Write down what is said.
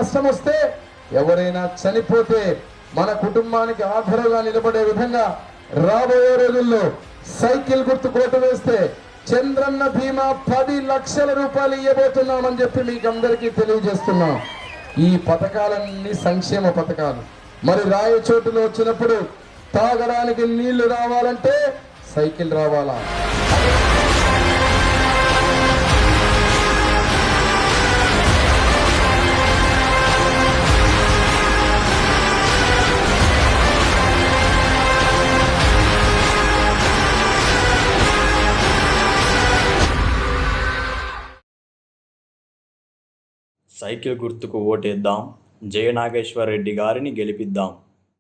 కష్టం వస్తే, ఎవరైనా చనిపోతే మన కుటుంబానికి ఆధారంగా నిలబడే విధంగా రాబోయే రోజుల్లో సైకిల్ గుర్తు కోటు వేస్తే చంద్రన్న బీమా 10 లక్షల రూపాయలు ఇవ్వబోతున్నామని చెప్పి మీకు అందరికీ తెలియజేస్తున్నాం. ఈ పథకాలన్నీ సంక్షేమ పథకాలు. మరి రాయచోటులో వచ్చినప్పుడు తాగడానికి నీళ్లు రావాలంటే సైకిల్ రావాలా? సైకిల్ గుర్తుకు ఓటేద్దాం, జయ నాగేశ్వర్ రెడ్డి గారిని గెలిపిద్దాం.